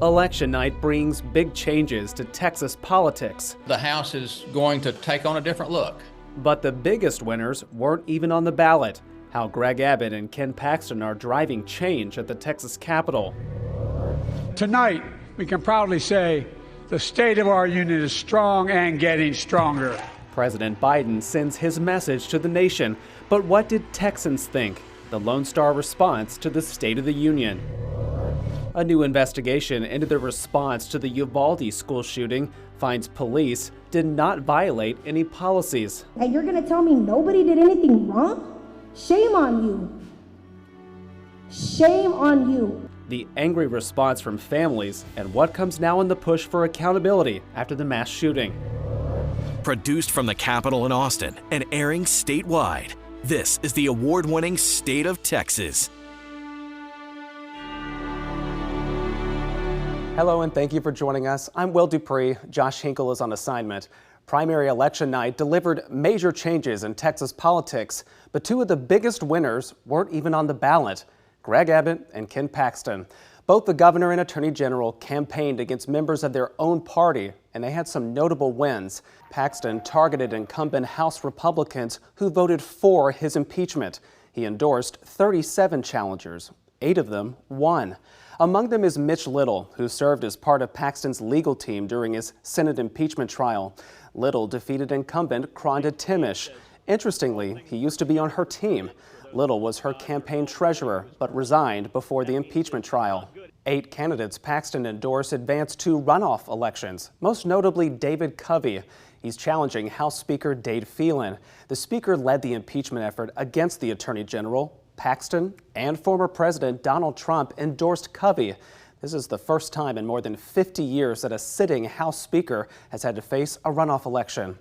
Election night brings big changes to Texas politics. The House is going to take on a different look. But the biggest winners weren't even on the ballot. How Greg Abbott and Ken Paxton are driving change at the Texas Capitol. Tonight, we can proudly say the state of our union is strong and getting stronger. President Biden sends his message to the nation. But what did Texans think? The Lone Star response to the State of the Union. A new investigation into the response to the Uvalde school shooting finds police did not violate any policies. And you're going to tell me nobody did anything wrong? Shame on you. Shame on you. The angry response from families and what comes now in the push for accountability after the mass shooting. Produced from the Capitol in Austin and airing statewide, this is the award-winning State of Texas. Hello and thank you for joining us. I'm Will Dupree. Josh Hinkle is on assignment. Primary election night delivered major changes in Texas politics, but two of the biggest winners weren't even on the ballot. Greg Abbott and Ken Paxton. Both the governor and attorney general campaigned against members of their own party, and they had some notable wins. Paxton targeted incumbent House Republicans who voted for his impeachment. He endorsed 37 challengers. 8 of them won. Among them is Mitch Little, who served as part of Paxton's legal team during his Senate impeachment trial. Little defeated incumbent Cronda Timish. Interestingly, he used to be on her team. Little was her campaign treasurer, but resigned before the impeachment trial. 8 candidates Paxton endorsed advanced to runoff elections, most notably David Covey. He's challenging House Speaker Dade Phelan. The speaker led the impeachment effort against the attorney general. Paxton and former President Donald Trump endorsed Covey. This is the first time in more than 50 years that a sitting House Speaker has had to face a runoff election.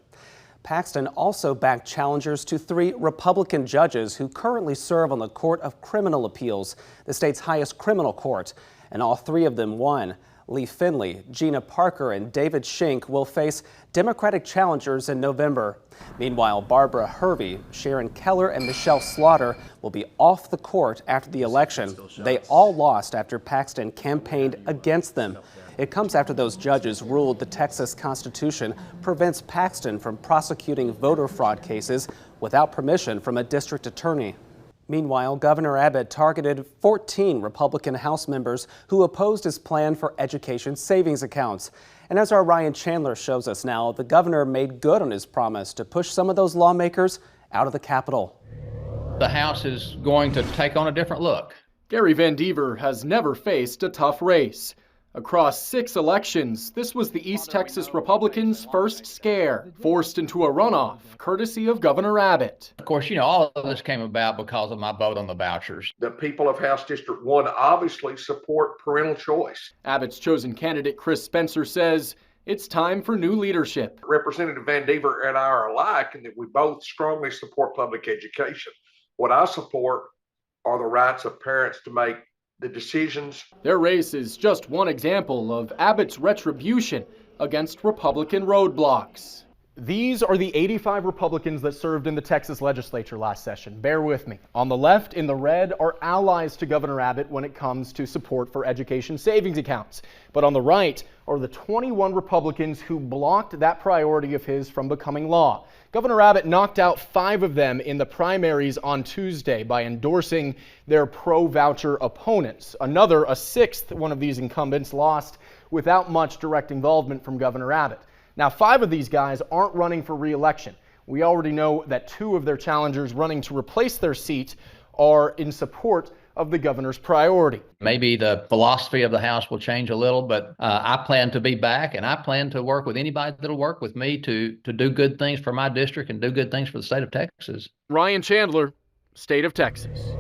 Paxton also backed challengers to 3 Republican judges who currently serve on the Court of Criminal Appeals, the state's highest criminal court, and all 3 of them won. Lee Finley, Gina Parker, and David Schenck will face Democratic challengers in November. Meanwhile, Barbara Hervey, Sharon Keller, and Michelle Slaughter will be off the court after the election. They all lost after Paxton campaigned against them. It comes after those judges ruled the Texas Constitution prevents Paxton from prosecuting voter fraud cases without permission from a district attorney. Meanwhile, Governor Abbott targeted 14 Republican House members who opposed his plan for education savings accounts. And as our Ryan Chandler shows us now, the governor made good on his promise to push some of those lawmakers out of the Capitol. The House is going to take on a different look. Gary Van Dever has never faced a tough race. Across 6 elections, this was the East Texas Republicans' first scare, forced into a runoff, courtesy of Governor Abbott. Of course, all of this came about because of my vote on the vouchers. The people of House District 1 obviously support parental choice. Abbott's chosen candidate, Chris Spencer, says it's time for new leadership. Representative Van Dever and I are alike in that we both strongly support public education. What I support are the rights of parents to make the decisions. Their race is just one example of Abbott's retribution against Republican roadblocks. These are the 85 Republicans that served in the Texas Legislature last session. Bear with me. On the left, in the red, are allies to Governor Abbott when it comes to support for education savings accounts. But on the right are the 21 Republicans who blocked that priority of his from becoming law. Governor Abbott knocked out 5 of them in the primaries on Tuesday by endorsing their pro-voucher opponents. A 6th one of these incumbents lost without much direct involvement from Governor Abbott. Now, 5 of these guys aren't running for re-election. We already know that 2 of their challengers running to replace their seat are in support of the governor's priority. Maybe the philosophy of the House will change a little, but I plan to be back, and I plan to work with anybody that'll work with me to do good things for my district and do good things for the state of Texas. Ryan Chandler, State of Texas.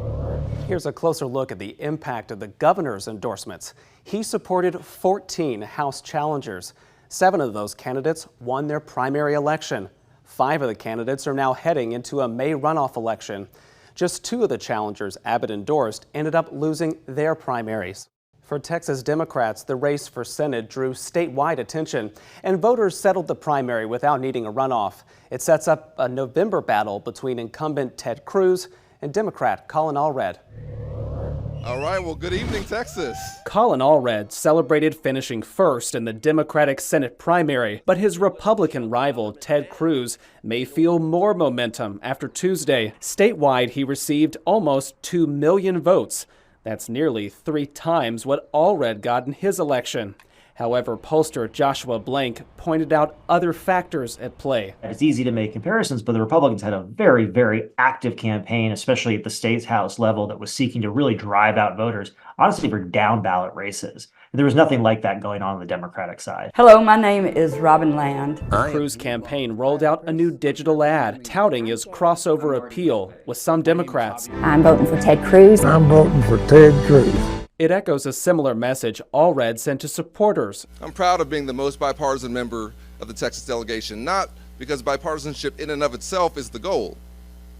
Here's a closer look at the impact of the governor's endorsements. He supported 14 House challengers. 7 of those candidates won their primary election. 5 of the candidates are now heading into a May runoff election. Just 2 of the challengers Abbott endorsed ended up losing their primaries. For Texas Democrats, the race for Senate drew statewide attention, and voters settled the primary without needing a runoff. It sets up a November battle between incumbent Ted Cruz and Democrat Colin Allred. All right, well, good evening, Texas. Colin Allred celebrated finishing first in the Democratic Senate primary, but his Republican rival, Ted Cruz, may feel more momentum after Tuesday. Statewide, he received almost 2 million votes. That's nearly 3 times what Allred got in his election. However, pollster Joshua Blank pointed out other factors at play. It's easy to make comparisons, but the Republicans had a very, very active campaign, especially at the state's house level, that was seeking to really drive out voters, honestly, for down ballot races. There was nothing like that going on the Democratic side. Hello, my name is Robin Land. The Cruz campaign rolled out a new digital ad touting his crossover appeal with some Democrats. I'm voting for Ted Cruz. I'm voting for Ted Cruz. It echoes a similar message Allred sent to supporters. I'm proud of being the most bipartisan member of the Texas delegation, not because bipartisanship in and of itself is the goal,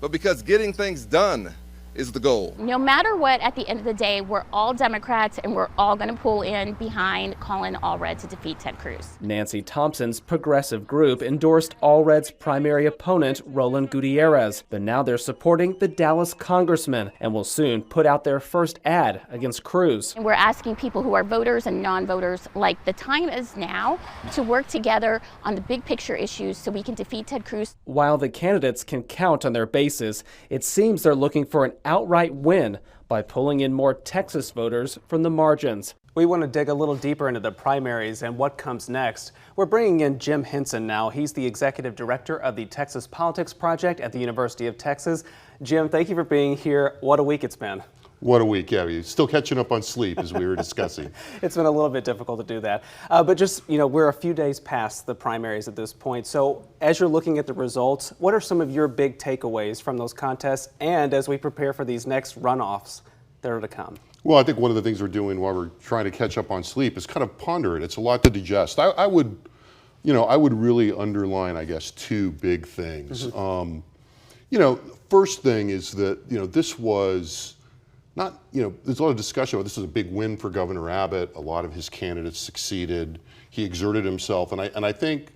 but because getting things done is the goal. No matter what, at the end of the day, we're all Democrats and we're all going to pull in behind Colin Allred to defeat Ted Cruz. Nancy Thompson's progressive group endorsed Allred's primary opponent, Roland Gutierrez, but now they're supporting the Dallas congressman and will soon put out their first ad against Cruz. And we're asking people who are voters and non-voters, like, the time is now to work together on the big picture issues so we can defeat Ted Cruz. While the candidates can count on their bases, it seems they're looking for an outright win by pulling in more Texas voters from the margins. We want to dig a little deeper into the primaries and what comes next. We're bringing in Jim Henson now. He's the executive director of the Texas Politics Project at the University of Texas. Jim, thank you for being here. What a week it's been. What a week, yeah. You're still catching up on sleep, as we were discussing. It's been a little bit difficult to do that. But just, we're a few days past the primaries at this point. So as you're looking at the results, what are some of your big takeaways from those contests and as we prepare for these next runoffs that are to come? Well, I think one of the things we're doing while we're trying to catch up on sleep is kind of ponder it. It's a lot to digest. I would really underline, I guess, 2 big things. Mm-hmm. First thing is that, this was not, there's a lot of discussion about this is a big win for Governor Abbott. A lot of his candidates succeeded. He exerted himself. And I think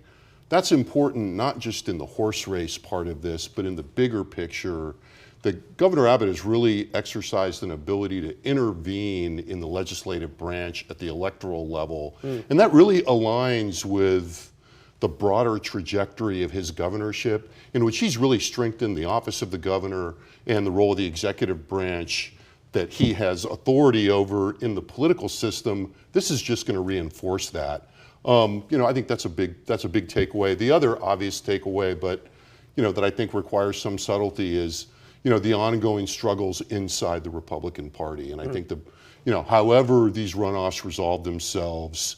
that's important, not just in the horse race part of this, but in the bigger picture, that Governor Abbott has really exercised an ability to intervene in the legislative branch at the electoral level. And that really aligns with the broader trajectory of his governorship, in which he's really strengthened the office of the governor and the role of the executive branch that he has authority over in the political system. This is just going to reinforce that. I think that's a big takeaway. The other obvious takeaway, but that I think requires some subtlety, is the ongoing struggles inside the Republican Party. And I think however these runoffs resolve themselves,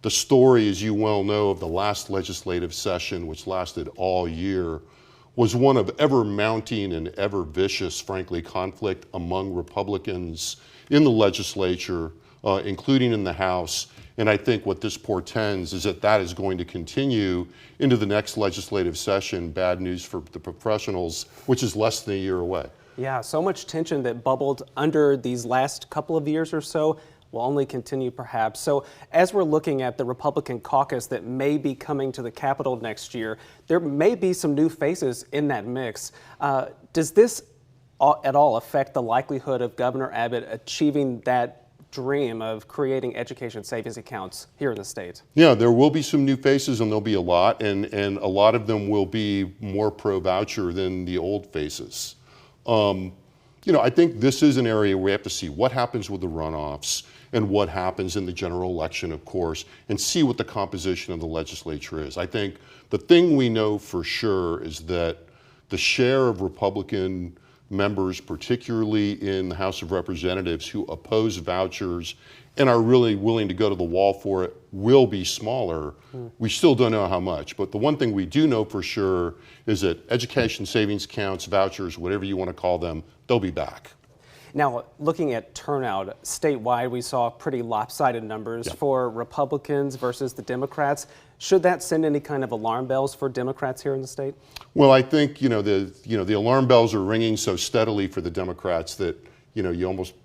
the story, as you well know, of the last legislative session, which lasted all year, was one of ever mounting and ever vicious, frankly, conflict among Republicans in the legislature, including in the House. And I think what this portends is that is going to continue into the next legislative session. Bad news for the professionals, which is less than a year away. Yeah, so much tension that bubbled under these last couple of years or so will only continue perhaps. So as we're looking at the Republican caucus that may be coming to the Capitol next year, there may be some new faces in that mix. Does this at all affect the likelihood of Governor Abbott achieving that dream of creating education savings accounts here in the state? Yeah, there will be some new faces, and there'll be a lot, and a lot of them will be more pro-voucher than the old faces. I think this is an area where we have to see what happens with the runoffs and what happens in the general election, of course, and see what the composition of the legislature is. I think the thing we know for sure is that the share of Republican members, particularly in the House of Representatives, who oppose vouchers and are really willing to go to the wall for it, will be smaller. We still don't know how much, but the one thing we do know for sure is that education savings accounts, vouchers, whatever you want to call them, they'll be back. Now, looking at turnout statewide, we saw pretty lopsided numbers for Republicans versus the Democrats. Should that send any kind of alarm bells for Democrats here in the state? Well, I think the alarm bells are ringing so steadily for the Democrats that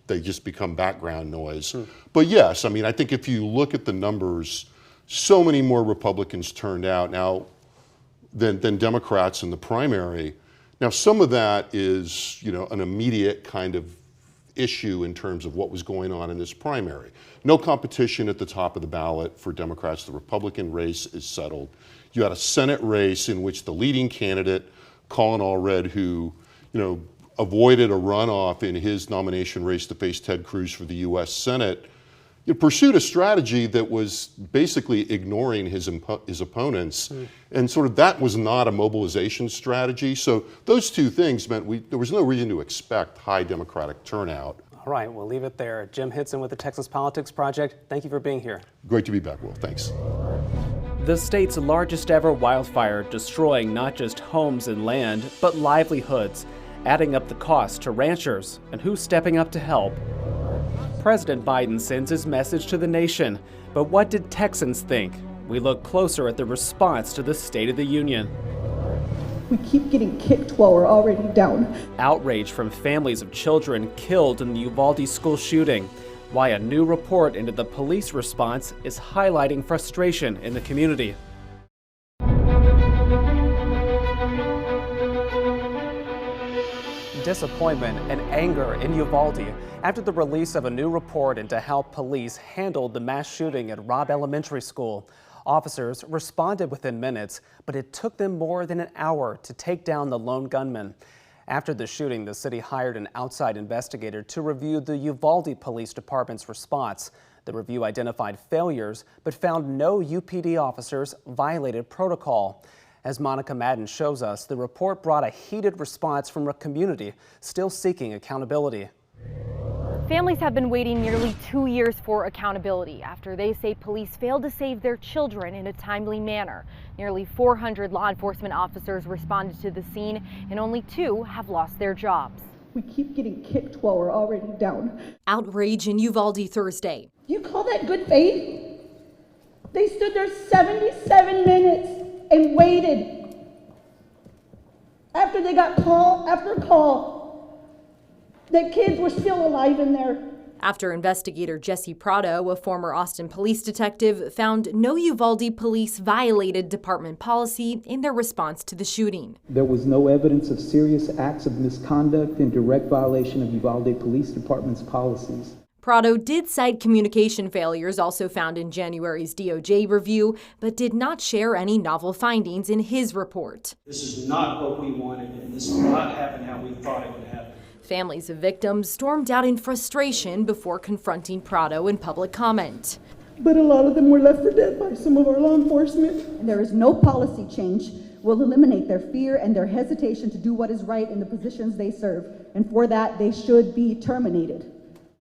they just become background noise. But yes, I think if you look at the numbers, so many more Republicans turned out now than Democrats in the primary. Now, some of that is an immediate kind of issue in terms of what was going on in this primary. No competition at the top of the ballot for Democrats. The Republican race is settled. You had a Senate race in which the leading candidate, Colin Allred, who, avoided a runoff in his nomination race to face Ted Cruz for the U.S. Senate, pursued a strategy that was basically ignoring his opponents. And sort of that was not a mobilization strategy. So those two things meant there was no reason to expect high Democratic turnout. All right, we'll leave it there. Jim Hitson with the Texas Politics Project, thank you for being here. Great to be back, Will. Thanks. The state's largest ever wildfire destroying not just homes and land, but livelihoods, adding up the cost to ranchers. And who's stepping up to help? President Biden sends his message to the nation, but what did Texans think? We look closer at the response to the State of the Union. We keep getting kicked while we're already down. Outrage from families of children killed in the Uvalde school shooting. Why a new report into the police response is highlighting frustration in the community. Disappointment and anger in Uvalde after the release of a new report into how police handled the mass shooting at Robb Elementary School. Officers responded within minutes, but it took them more than an hour to take down the lone gunman. After the shooting, the city hired an outside investigator to review the Uvalde Police Department's response. The review identified failures, but found no UPD officers violated protocol. As Monica Madden shows us, the report brought a heated response from a community still seeking accountability. Families have been waiting nearly 2 years for accountability after they say police failed to save their children in a timely manner. Nearly 400 law enforcement officers responded to the scene, and only 2 have lost their jobs. We keep getting kicked while we're already down. Outrage in Uvalde Thursday. You call that good faith? They stood there 77 minutes and waited. After they got call after call, the kids were still alive in there. After investigator Jesse Prado, a former Austin police detective, found no Uvalde police violated department policy in their response to the shooting. There was no evidence of serious acts of misconduct in direct violation of Uvalde Police Department's policies. Prado did cite communication failures also found in January's DOJ review, but did not share any novel findings in his report. This is not what we wanted, and this will not happen how we thought it would happen. Families of victims stormed out in frustration before confronting Prado in public comment. But a lot of them were left for dead by some of our law enforcement. There is no policy change will eliminate their fear and their hesitation to do what is right in the positions they serve. And for that, they should be terminated.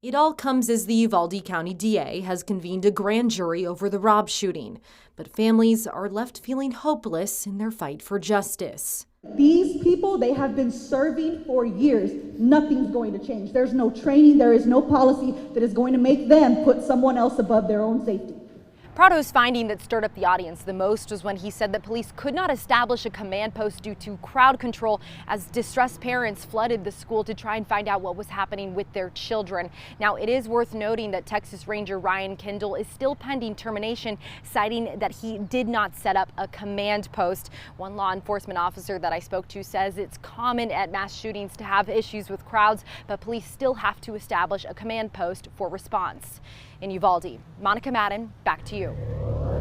It all comes as the Uvalde County DA has convened a grand jury over the Robb shooting, but families are left feeling hopeless in their fight for justice. These people, they have been serving for years. Nothing's going to change. There's no training, there is no policy that is going to make them put someone else above their own safety. Prado's finding that stirred up the audience the most was when he said that police could not establish a command post due to crowd control as distressed parents flooded the school to try and find out what was happening with their children. Now, it is worth noting that Texas Ranger Ryan Kendall is still pending termination, citing that he did not set up a command post. One law enforcement officer that I spoke to says it's common at mass shootings to have issues with crowds, but police still have to establish a command post for response. In Uvalde, Monica Madden, back to you.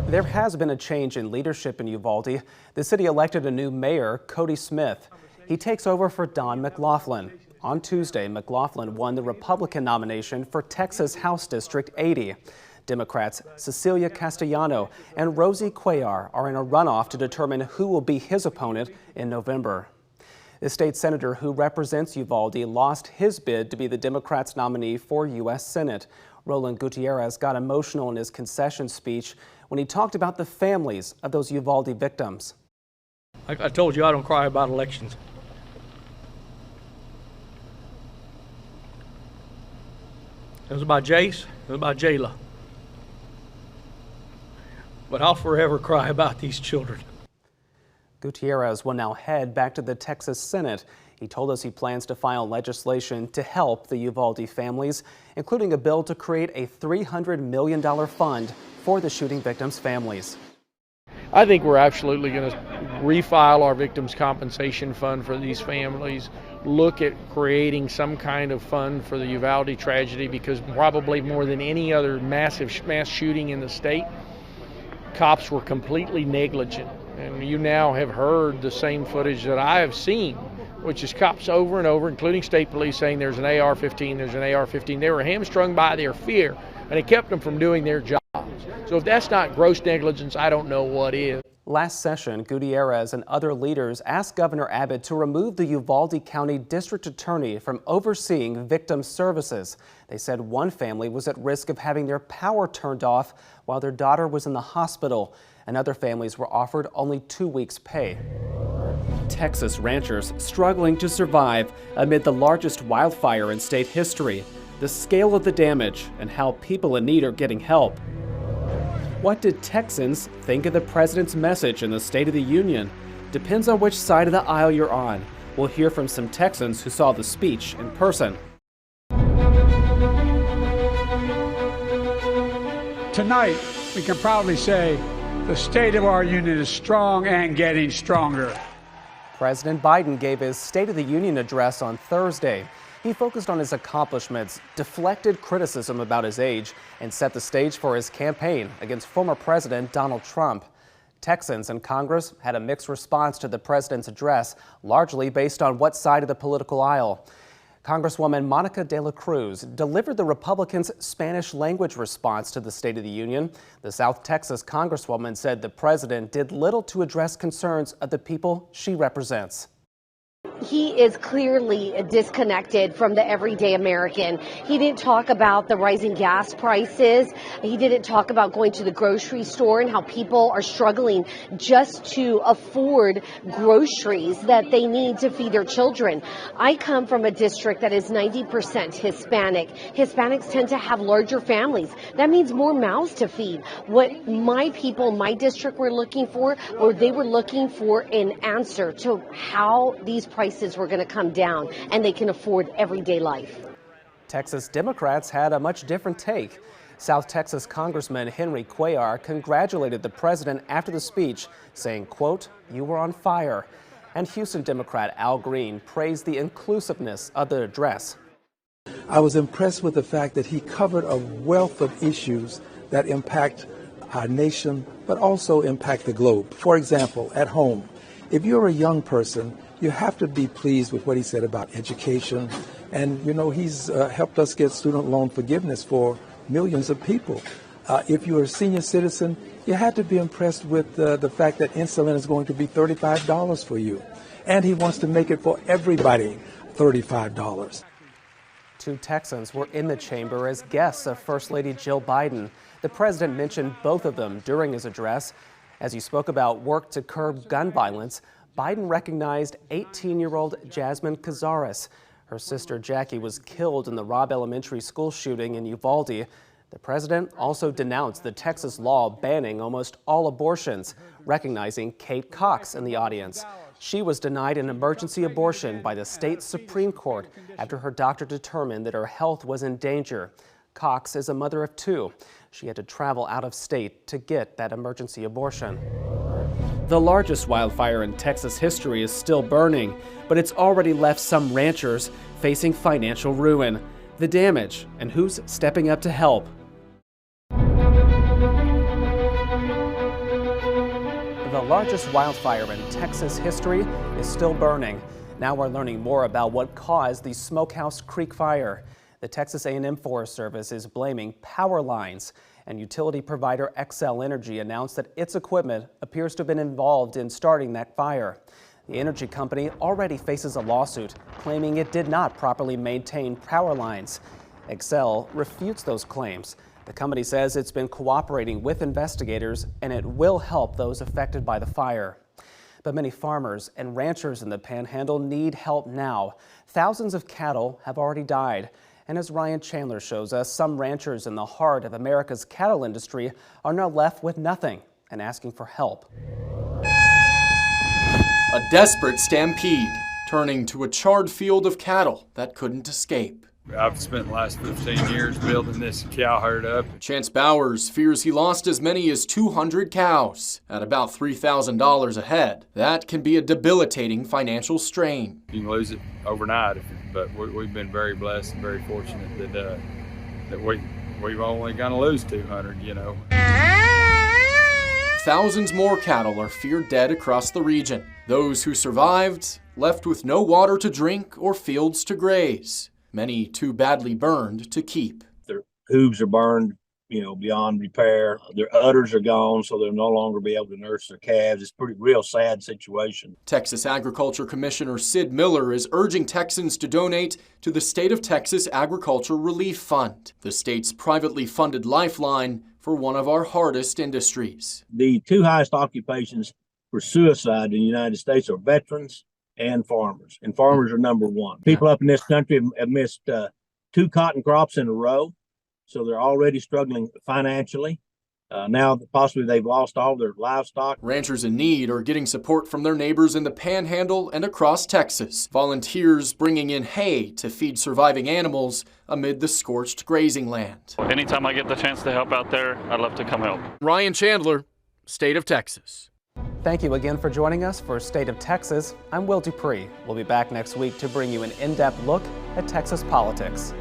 There has been a change in leadership in Uvalde. The city elected a new mayor, Cody Smith. He takes over for Don McLaughlin. On Tuesday, McLaughlin won the Republican nomination for Texas House District 80. Democrats Cecilia Castellano and Rosie Cuellar are in a runoff to determine who will be his opponent in November. The state senator who represents Uvalde lost his bid to be the Democrats' nominee for U.S. Senate. Roland Gutierrez got emotional in his concession speech when he talked about the families of those Uvalde victims. I told you I don't cry about elections. It was about Jace, it was about Jayla. But I'll forever cry about these children. Gutierrez will now head back to the Texas Senate. He told us he plans to file legislation to help the Uvalde families, including a bill to create a $300 million fund for the shooting victims' families. I think we're absolutely going to refile our victims' compensation fund for these families, look at creating some kind of fund for the Uvalde tragedy, because probably more than any other mass shooting in the state, cops were completely negligent. And you now have heard the same footage that I have seen, which is cops over and over, including state police, saying there's an AR-15, there's an AR-15. They were hamstrung by their fear, and it kept them from doing their jobs. So if that's not gross negligence, I don't know what is. Last session, Gutierrez and other leaders asked Governor Abbott to remove the Uvalde County District Attorney from overseeing victim services. They said one family was at risk of having their power turned off while their daughter was in the hospital, and other families were offered only 2 weeks' pay. Texas ranchers struggling to survive amid the largest wildfire in state history, the scale of the damage, and how people in need are getting help. What did Texans think of the president's message in the State of the Union? Depends on which side of the aisle you're on. We'll hear from some Texans who saw the speech in person. Tonight, we can proudly say the state of our union is strong and getting stronger. President Biden gave his State of the Union address on Thursday. He focused on his accomplishments, deflected criticism about his age, and set the stage for his campaign against former President Donald Trump. Texans in Congress had a mixed response to the president's address, largely based on what side of the political aisle. Congresswoman Monica de la Cruz delivered the Republicans' Spanish language response to the State of the Union. The South Texas Congresswoman said the president did little to address concerns of the people she represents. He is clearly disconnected from the everyday American. He didn't talk about the rising gas prices. He didn't talk about going to the grocery store and how people are struggling just to afford groceries that they need to feed their children. I come from a district that is 90% Hispanic. Hispanics tend to have larger families. That means more mouths to feed. What my people, my district were looking for, or they were looking for an answer to how these prices were going to come down and they can afford everyday life. Texas Democrats had a much different take. South Texas Congressman Henry Cuellar congratulated the president after the speech, saying, quote, "You were on fire." And Houston Democrat Al Green praised the inclusiveness of the address. I was impressed with the fact that he covered a wealth of issues that impact our nation, but also impact the globe. For example, at home, if you're a young person, you have to be pleased with what he said about education. And, you know, he's helped us get student loan forgiveness for millions of people. If you're a senior citizen, you had to be impressed with the fact that insulin is going to be $35 for you. And he wants to make it for everybody $35. 2 Texans were in the chamber as guests of First Lady Jill Biden. The president mentioned both of them during his address. As he spoke about work to curb gun violence, Biden recognized 18-year-old Jasmine Cazares. Her sister Jackie was killed in the Robb Elementary School shooting in Uvalde. The president also denounced the Texas law banning almost all abortions, recognizing Kate Cox in the audience. She was denied an emergency abortion by the state Supreme Court after her doctor determined that her health was in danger. Cox is a mother of 2. She had to travel out of state to get that emergency abortion. The largest wildfire in Texas history is still burning, but it's already left some ranchers facing financial ruin. The damage and who's stepping up to help. The largest wildfire in Texas history is still burning. Now we're learning more about what caused the Smokehouse Creek fire. The Texas A&M Forest Service is blaming power lines, and utility provider Xcel Energy announced that its equipment appears to have been involved in starting that fire. The energy company already faces a lawsuit claiming it did not properly maintain power lines. Xcel refutes those claims. The company says it's been cooperating with investigators and it will help those affected by the fire. But many farmers and ranchers in the Panhandle need help now. Thousands of cattle have already died. And as Ryan Chandler shows us, some ranchers in the heart of America's cattle industry are now left with nothing and asking for help. A desperate stampede, turning to a charred field of cattle that couldn't escape. I've spent the last 15 years building this cow herd up. Chance Bowers fears he lost as many as 200 cows at about $3,000 a head. That can be a debilitating financial strain. You can lose it overnight, but we've been very blessed and very fortunate that we've only going to lose 200, you know. Thousands more cattle are feared dead across the region. Those who survived left with no water to drink or fields to graze. Many too badly burned to keep. Their hooves are burned, beyond repair. Their udders are gone, so they'll no longer be able to nurse their calves. It's a real sad situation. Texas Agriculture Commissioner Sid Miller is urging Texans to donate to the State of Texas Agriculture Relief Fund, the state's privately funded lifeline for one of our hardest industries. The two highest occupations for suicide in the United States are veterans and farmers. And farmers are number one. People up in this country have missed 2 cotton crops in a row, so they're already struggling financially. Now, possibly they've lost all their livestock. Ranchers in need are getting support from their neighbors in the Panhandle and across Texas. Volunteers bringing in hay to feed surviving animals amid the scorched grazing land. Anytime I get the chance to help out there, I'd love to come help. Ryan Chandler, State of Texas. Thank you again for joining us for State of Texas. I'm Will Dupree. We'll be back next week to bring you an in-depth look at Texas politics.